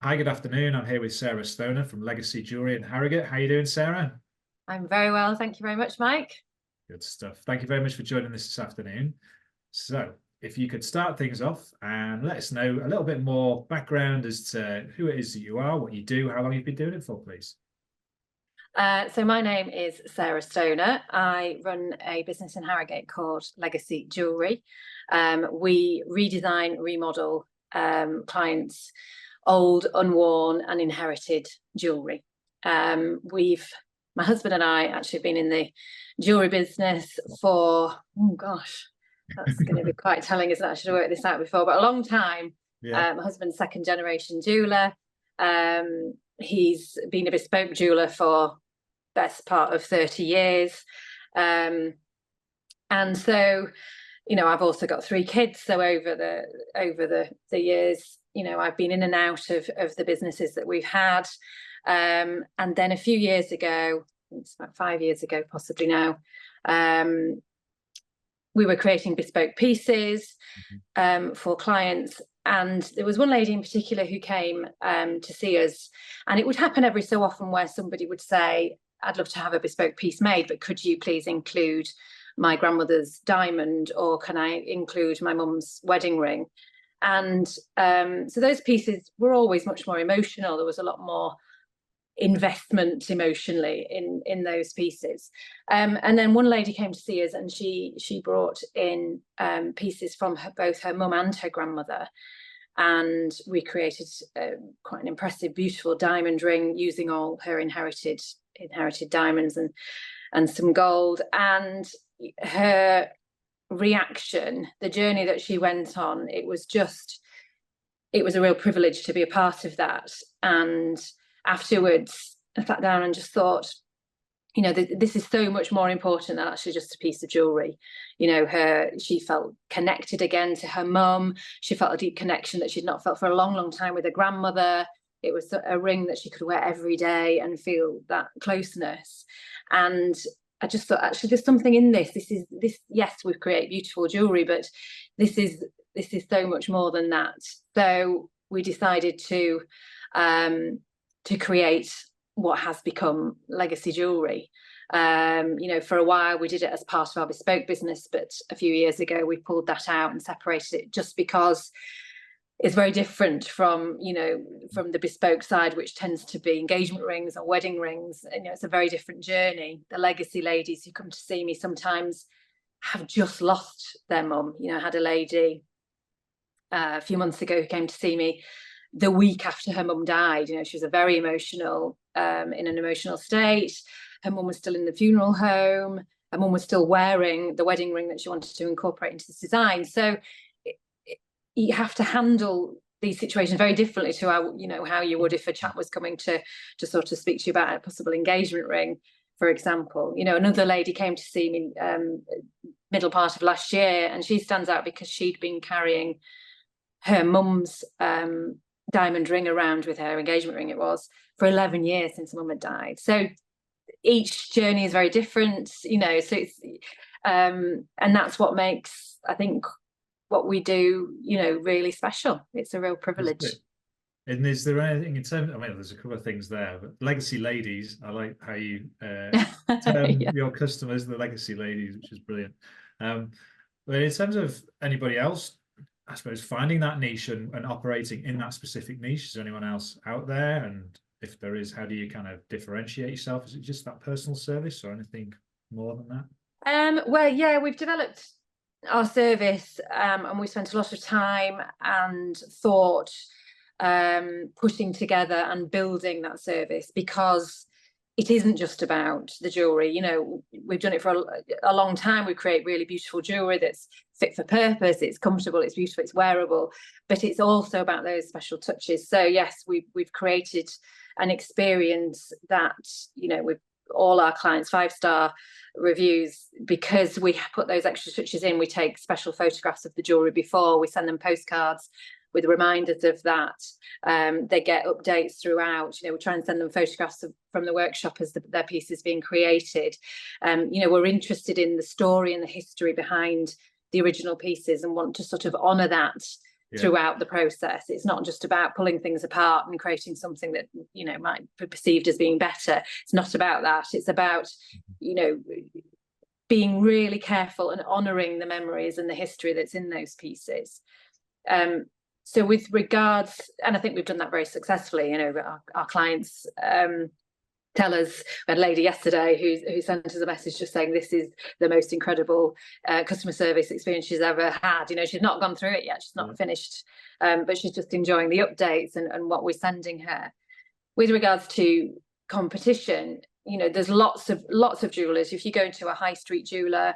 Hi, good afternoon. I'm here with Sarah Stoner from Legacy Jewellery in Harrogate. How you doing, Sarah? I'm very well, thank you very much, Mike. Good stuff. Thank you very much for joining us this afternoon. So, if you could start things off and let us know a little bit more background as to who it is that you are, what you do, how long you've been doing it for, please. So my name is Sarah Stoner. I run a business in Harrogate called Legacy Jewellery. We redesign, remodel clients' old, unworn and inherited jewellery. My husband and I actually been in the jewellery business for, oh gosh, that's going to be quite telling, isn't it? I should have worked this out before, but a long time. Yeah. My husband's second generation jeweller. He's been a bespoke jeweller for best part of 30 years. And so, I've also got 3 kids. So over the years, I've been in and out of the businesses that we've had. And then a few years ago, it's about 5 years ago, possibly now, we were creating bespoke pieces for clients. And there was one lady in particular who came to see us, and it would happen every so often where somebody would say, I'd love to have a bespoke piece made, but could you please include my grandmother's diamond, or can I include my mum's wedding ring? And so those pieces were always much more emotional. There was a lot more investment emotionally in those pieces. And then one lady came to see us, and she brought in pieces from both her mum and her grandmother. And we created quite an impressive, beautiful diamond ring using all her inherited diamonds and some gold. And her reaction, the journey that she went on, it was a real privilege to be a part of that. And afterwards, I sat down and just thought, this is so much more important than actually just a piece of jewelry. She felt connected again to her mum. She felt a deep connection that she'd not felt for a long, long time with her grandmother. It was a ring that she could wear every day and feel that closeness. And I just thought, actually, there's something in this. Yes, we create beautiful jewelry, but this is so much more than that. So we decided to create what has become Legacy Jewellery. For a while we did it as part of our bespoke business, but a few years ago we pulled that out and separated it, just because it's very different from the bespoke side, which tends to be engagement rings or wedding rings. It's a very different journey. The legacy ladies who come to see me sometimes have just lost their mum. I had a lady a few months ago who came to see me the week after her mum died. She was a very emotional, in an emotional state. Her mum was still in the funeral home. Her mum was still wearing the wedding ring that she wanted to incorporate into this design. So you have to handle these situations very differently to how you would if a chap was coming to sort of speak to you about a possible engagement ring, for example. Another lady came to see me middle part of last year, and she stands out because she'd been carrying her mum's diamond ring around with her engagement ring, it was, for 11 years since mum had died. So each journey is very different, so it's and that's what makes, I think, what we do really special. It's a real privilege. And is there anything in terms, there's a couple of things there, but legacy ladies, I like how you term your customers the legacy ladies, which is brilliant. But in terms of anybody else, I suppose, finding that niche and operating in that specific niche, is there anyone else out there? And if there is, how do you kind of differentiate yourself? Is it just that personal service or anything more than that? Well, yeah, we've developed our service and we spent a lot of time and thought putting together and building that service, because it isn't just about the jewelry. We've done it for a long time. We create really beautiful jewelry that's fit for purpose. It's comfortable, it's beautiful, it's wearable, but it's also about those special touches. So yes, we've created an experience that, with all our clients 5-star reviews, because we put those extra touches in. We take special photographs of the jewelry before, we send them postcards with reminders of that. They get updates throughout. We try and send them photographs from the workshop as their piece is being created. We're interested in the story and the history behind the original pieces and want to sort of honour that throughout the process. It's not just about pulling things apart and creating something that, you know, might be perceived as being better. It's not about that. It's about, you know, being really careful and honouring the memories and the history that's in those pieces. So with regards, and I think we've done that very successfully, you know, our clients tell us, we had a lady yesterday who sent us a message just saying this is the most incredible customer service experience she's ever had. You know, she's not gone through it yet, she's not finished, but she's just enjoying the updates and what we're sending her. With regards to competition, you know, there's lots of jewellers. If you go into a high street jeweller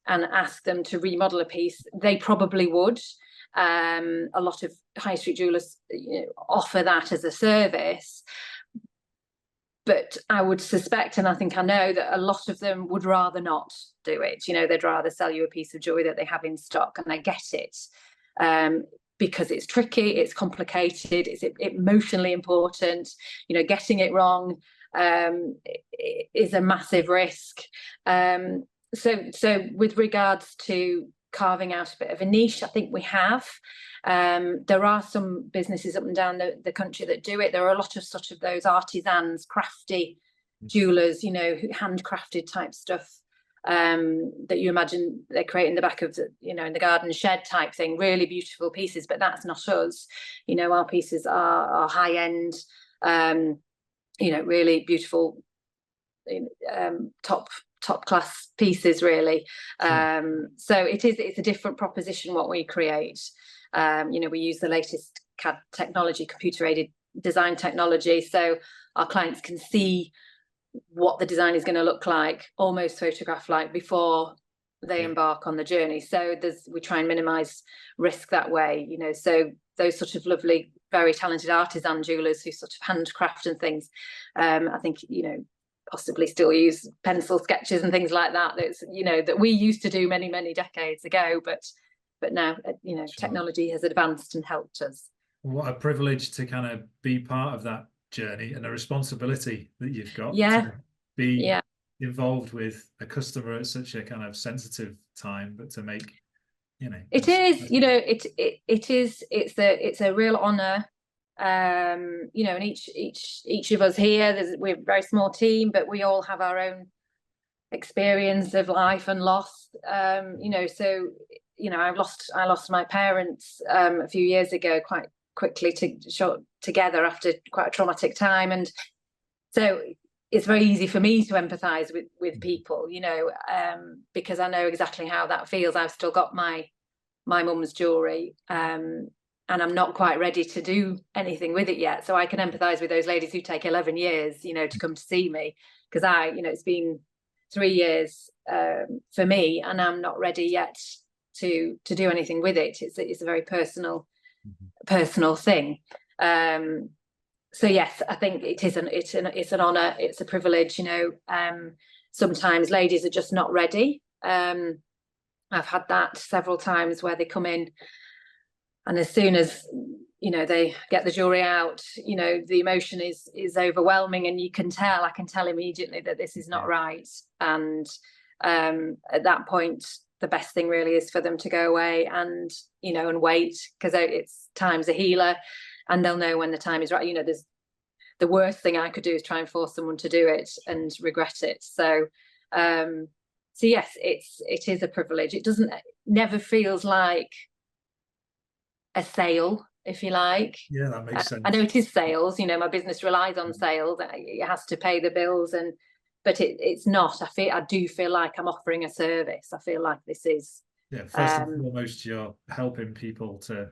and ask them to remodel a piece, they probably would. A lot of high street jewellers, you know, offer that as a service, but I would suspect, and I think I know, that a lot of them would rather not do it. You know, they'd rather sell you a piece of jewellery that they have in stock, and I get it, because it's tricky, it's complicated, it's emotionally important. You know, getting it wrong is a massive risk. So with regards to carving out a bit of a niche, I think we have. There are some businesses up and down the country that do it. There are a lot of sort of those artisans, crafty jewellers, you know, handcrafted type stuff that you imagine they create in the back of the, you know, in the garden shed type thing, really beautiful pieces, but that's not us. You know, our pieces are high end, you know, really beautiful, top class pieces, really. So it's a different proposition what we create. You know, we use the latest CAD technology, computer aided design technology, so our clients can see what the design is going to look like, almost photograph like, before they embark on the journey. So we try and minimize risk that way, you know. So those sort of lovely, very talented artisan jewelers who sort of handcraft and things, I think, you know, possibly still use pencil sketches and things like that, that's, you know, that we used to do many decades ago, but now, you know, technology has advanced and helped us. What a privilege to kind of be part of that journey, and a responsibility that you've got to be involved with a customer at such a kind of sensitive time, but to make, you know, it is, you know, it's a real honor. You know, and each of us here, we're a very small team, but we all have our own experience of life and loss. You know, so, you know, I lost my parents a few years ago, quite quickly together after quite a traumatic time, and so it's very easy for me to empathize with people, you know, because I know exactly how that feels. I've still got my mum's jewelry, and I'm not quite ready to do anything with it yet, so I can empathize with those ladies who take 11 years, you know, to come to see me, because you know, it's been 3 years for me, and I'm not ready yet to do anything with it. It's a very personal thing. So yes, I think it's an honor, it's a privilege, you know. Sometimes ladies are just not ready. I've had that several times where they come in, and as soon as, you know, they get the jewelry out, you know, the emotion is overwhelming, and I can tell immediately that this is not right. And at that point, the best thing really is for them to go away and, you know, and wait, because it's time's a healer, and they'll know when the time is right. You know, there's the worst thing I could do is try and force someone to do it and regret it. So so yes, it is a privilege. It never feels like a sale, if you like. Yeah, that makes sense. I know it is sales, you know, my business relies on sales, it has to pay the bills, but it's not. I do feel like I'm offering a service. I feel like this is, first and foremost, you're helping people to,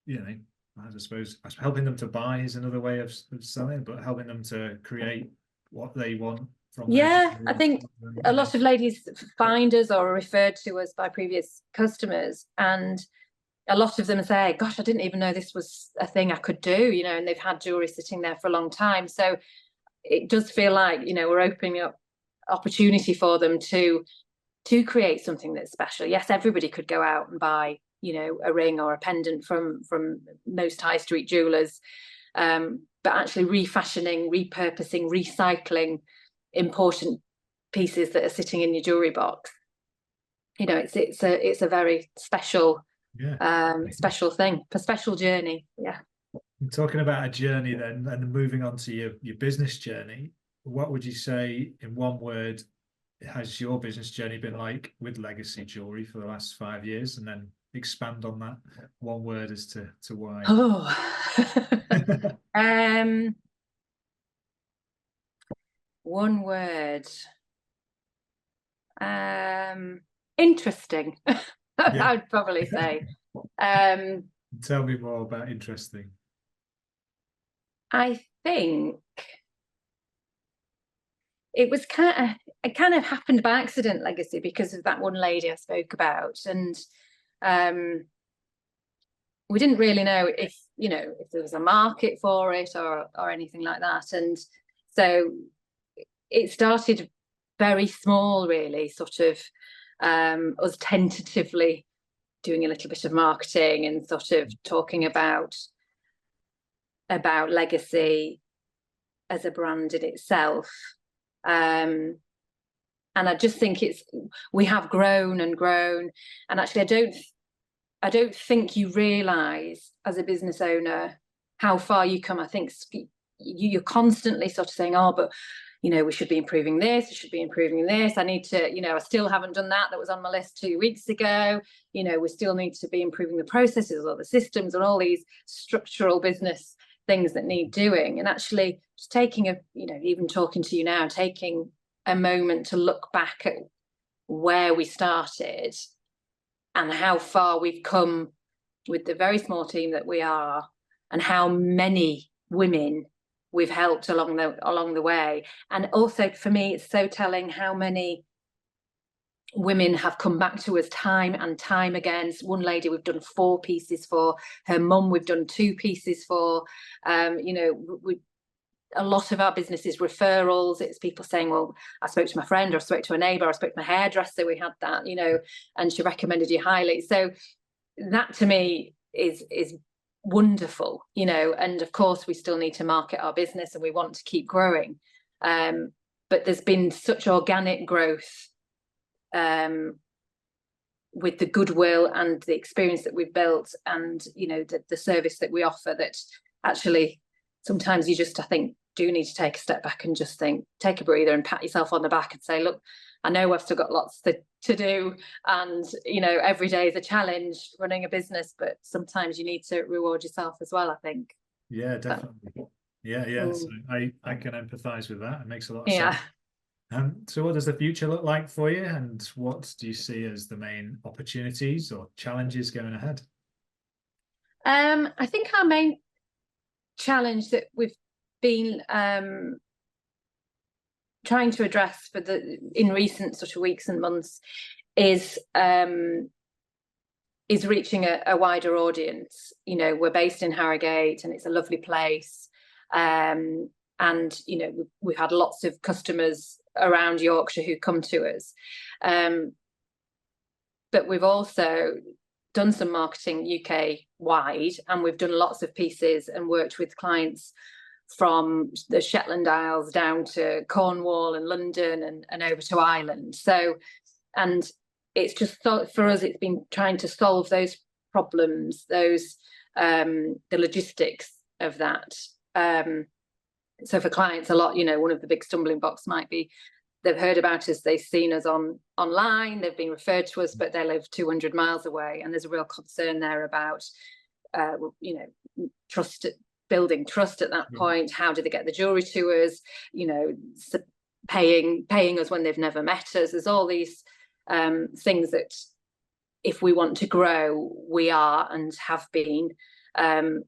you know, I suppose helping them to buy is another way of selling, but helping them to create what they want from I think a lot of ladies find us or are referred to us by previous customers, and a lot of them say, gosh, I didn't even know this was a thing I could do, you know, and they've had jewelry sitting there for a long time. So it does feel like, you know, we're opening up opportunity for them to create something that's special. Yes, everybody could go out and buy, you know, a ring or a pendant from most high street jewelers, but actually refashioning, repurposing, recycling important pieces that are sitting in your jewelry box, you know, it's a very special special thing, a special journey. Yeah. Talking about a journey then, and moving on to your business journey, what would you say in one word has your business journey been like with Legacy Jewellery for the last 5 years, and then expand on that one word as to why? Oh, one word. Interesting. Yeah. I'd probably say. Tell me more about interesting. I think it kind of happened by accident, Legacy, because of that one lady I spoke about, and we didn't really know if there was a market for it or anything like that, and so it started very small, really, sort of us tentatively doing a little bit of marketing and sort of talking about Legacy as a brand in itself. And I just think we have grown and grown, and actually I don't think you realise as a business owner how far you come. I think you're constantly sort of saying, oh, but we should be improving this, we should be improving this. I need to, I still haven't done that was on my list 2 weeks ago. We still need to be improving the processes or the systems and all these structural business things that need doing. And actually just taking even talking to you now, taking a moment to look back at where we started and how far we've come with the very small team that we are, and how many women we've helped along the way. And also for me, it's so telling how many women have come back to us time and time again. One lady we've done 4 pieces for, her mum we've done 2 pieces for. A lot of our business is referrals. It's people saying, well, I spoke to my friend, or I spoke to a neighbour, or I spoke to my hairdresser, we had that, and she recommended you highly. So that to me is wonderful, and of course we still need to market our business and we want to keep growing. But there's been such organic growth with the goodwill and the experience that we've built, and the service that we offer, that actually sometimes you just, I think, do need to take a step back and just take a breather and pat yourself on the back and say, look, I know I've still got lots to do, and every day is a challenge running a business, but sometimes you need to reward yourself as well, I think. Yeah, definitely. Yeah. So I can empathize with that. It makes a lot of sense. So what does the future look like for you, and what do you see as the main opportunities or challenges going ahead? I think our main challenge that we've been trying to address in recent sort of weeks and months is reaching a wider audience. We're based in Harrogate, and it's a lovely place, and we've had lots of customers around Yorkshire who come to us, but we've also done some marketing UK wide, and we've done lots of pieces and worked with clients from the Shetland Isles down to Cornwall and London and over to Ireland. So, and it's just for us, it's been trying to solve those problems, the logistics of that. So for clients, a lot, one of the big stumbling blocks might be they've heard about us, they've seen us online, they've been referred to us, but they live 200 miles away, and there's a real concern there about trust, building trust at that point. How do they get the jewelry to us? Paying us when they've never met us. There's all these things that, if we want to grow, we are and have been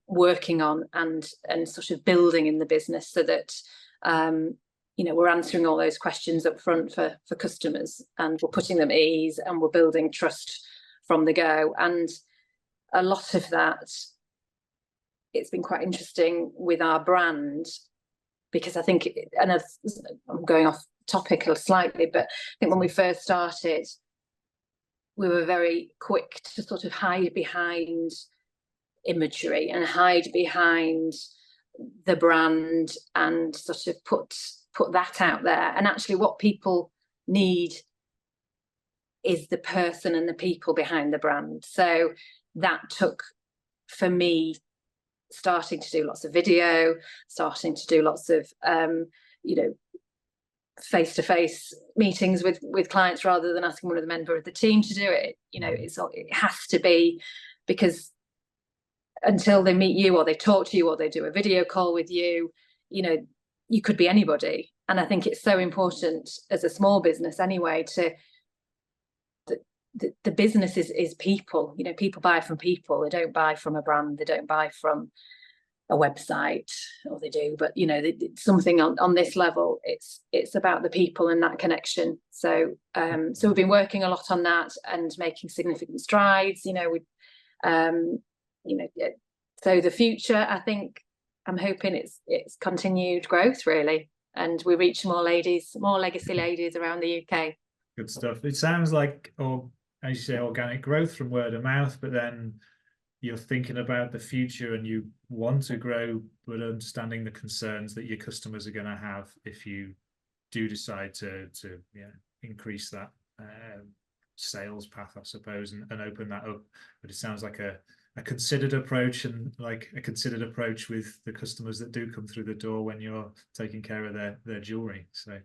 working on and sort of building in the business, so that we're answering all those questions up front for customers, and we're putting them at ease, and we're building trust from the go. And a lot of that, it's been quite interesting with our brand, because I think, and I'm going off topic slightly, but I think when we first started, we were very quick to sort of hide behind imagery and hide behind the brand and sort of put that out there. And actually what people need is the person and the people behind the brand. So that took, for me, starting to do lots of video, starting to do lots of you know, face-to-face meetings with clients, rather than asking one of the member of the team to do it. You know, it has to be, because until they meet you, or they talk to you, or they do a video call with you, you know, you could be anybody. And I think it's so important as a small business anyway, to the business is people. You know, people buy from people. They don't buy from a brand. They don't buy from a website, or they do, but you know, something on this level, it's about the people and that connection. So so we've been working a lot on that and making significant strides. You know, you know, so the future, I think, I'm hoping it's continued growth, really, and we reach more ladies, more legacy ladies around the UK. Good stuff. It sounds like, or as you say, organic growth from word of mouth, but then you're thinking about the future and you want to grow, but understanding the concerns that your customers are going to have if you do decide to increase that sales path, I suppose, and open that up. But it sounds like a considered approach, and like a considered approach with the customers that do come through the door when you're taking care of their jewelry. So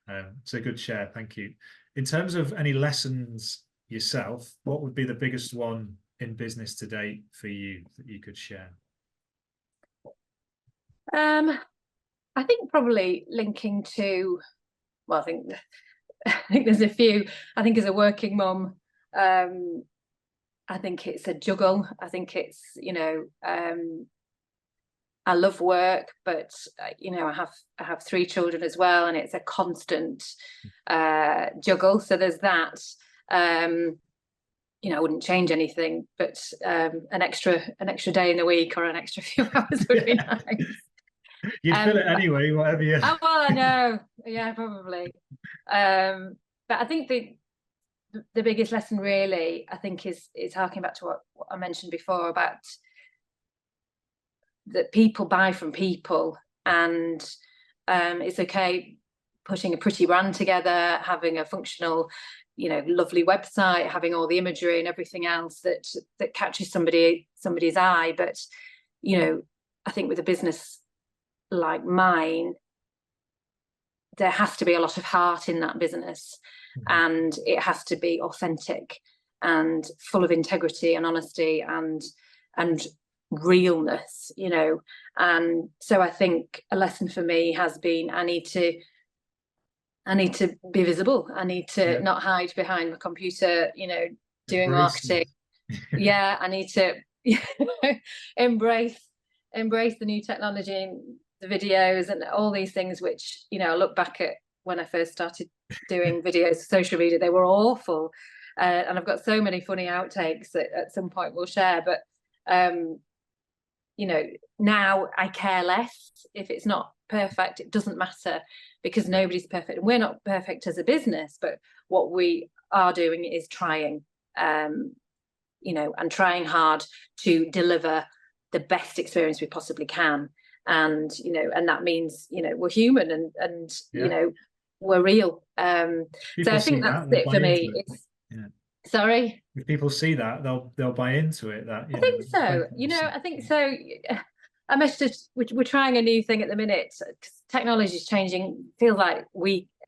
it's a good share. Thank you. In terms of any lessons yourself, what would be the biggest one in business to date for you that you could share? I think probably linking to, well, I think there's a few. I think as a working mum, I think it's a juggle. I think it's, you know, I love work, but you know, I have 3 children as well, and it's a constant juggle. So there's that. You know, I wouldn't change anything, but an extra day in the week, or an extra few hours would be nice. You'd fill it anyway, whatever you. Oh, well, I know. Yeah, probably. But I think the biggest lesson, really, I think, is harking back to what I mentioned before about that people buy from people, and it's okay putting a pretty brand together, having a functional, you know, lovely website, having all the imagery and everything else that catches somebody's eye. But you know, I think with a business like mine, there has to be a lot of heart in that business, and it has to be authentic and full of integrity and honesty and realness, you know. And so I think a lesson for me has been, I need to be visible. I need to not hide behind my computer, you know, doing marketing. Yeah, I need to embrace the new technology and the videos and all these things, which, you know, I look back at when I first started doing videos for social media, they were awful. And I've got so many funny outtakes that at some point we'll share. But, you know, now I care less. If it's not perfect, it doesn't matter, because nobody's perfect. And we're not perfect as a business, but what we are doing is trying, you know, and trying hard to deliver the best experience we possibly can. And, you know, and that means, you know, we're human and you know, we're real. So I think that's it for me. Sorry? If people see that, they'll buy into it. That I think so. You know, I think so. I messaged, we're trying a new thing at the minute. Technology is changing, feels like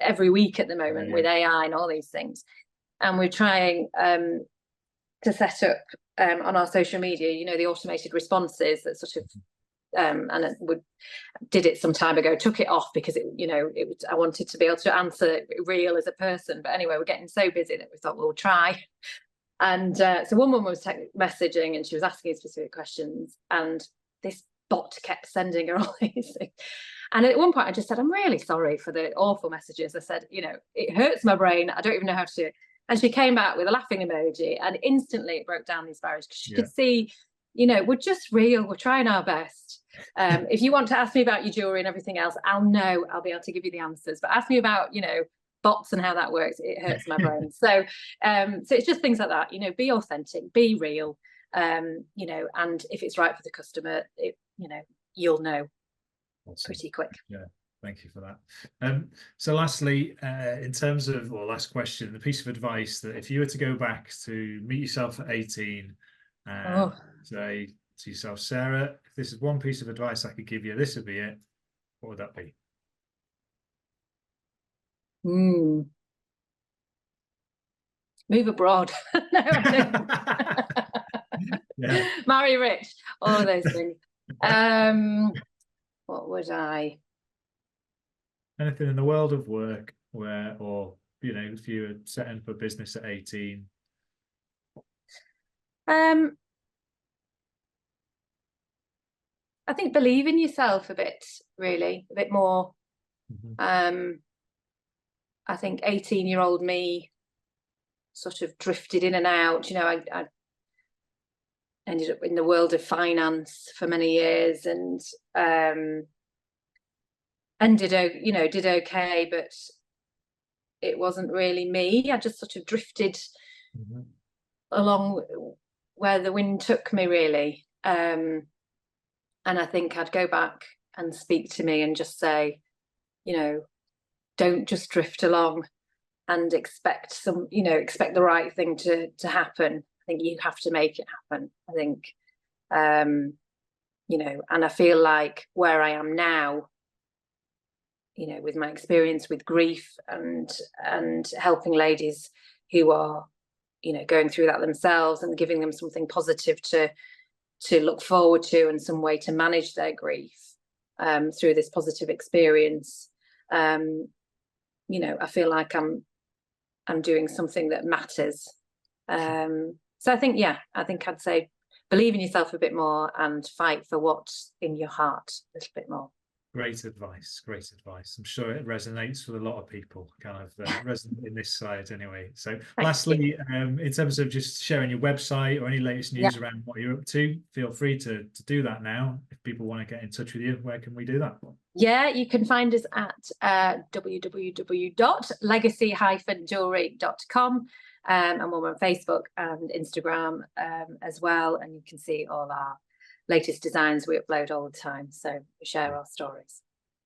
every week at the moment with AI and all these things. And we're trying to set up on our social media, you know, the automated responses that sort of, and did it some time ago, took it off because I wanted to be able to answer real as a person. But anyway, we're getting so busy that we thought we'll try. And so one woman was messaging and she was asking specific questions, and this bot kept sending her all these things. And at one point I just said, I'm really sorry for the awful messages. I said, you know, it hurts my brain. I don't even know how to. And she came back with a laughing emoji, and instantly it broke down these barriers, because she could see, you know, we're just real. We're trying our best. If you want to ask me about your jewelry and everything else, I'll be able to give you the answers. But ask me about, you know, bots and how that works. It hurts my brain. So it's just things like that, you know, be authentic, be real, you know, and if it's right for the customer, you know, you'll know pretty quick. Yeah. Thank you for that. So lastly, in terms of, or last question, the piece of advice that if you were to go back to meet yourself at 18 and say to yourself, Sarah, if this is one piece of advice I could give you, this would be it, what would that be? Move abroad. No, yeah. Marry rich, all of those things. What would I? Anything in the world of work where, or, you know, if you were setting up a business at 18? I think believe in yourself a bit, really, a bit more. I think 18-year-old me sort of drifted in and out. You know, I ended up in the world of finance for many years, and did okay, but it wasn't really me. I just sort of drifted along where the wind took me, really. And I think I'd go back and speak to me and just say, you know, don't just drift along and expect the right thing to happen. I think you have to make it happen. I think, you know, and I feel like where I am now, you know, with my experience with grief and helping ladies who are, you know, going through that themselves and giving them something positive to look forward to and some way to manage their grief through this positive experience. You know, I feel like I'm doing something that matters. So I think, yeah, I think I'd say believe in yourself a bit more and fight for what's in your heart a little bit more. Great advice, great advice. I'm sure it resonates with a lot of people, kind of resonate in this side anyway. So lastly, in terms of just sharing your website or any latest news around what you're up to, feel free to do that now. If people want to get in touch with you, where can we do that? Yeah, you can find us at www.legacy-jewellery.com, and we're on Facebook and Instagram as well, and you can see all our latest designs we upload all the time, so we share our stories.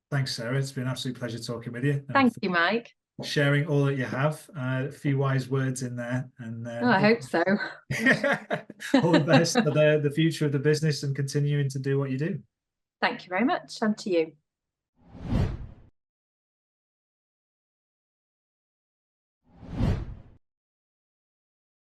Thanks, Sarah. It's been an absolute pleasure talking with you. Thank you, Mike. Sharing all that you have, a few wise words in there, and I hope so. All the best for the future of the business and continuing to do what you do. Thank you very much, and to you.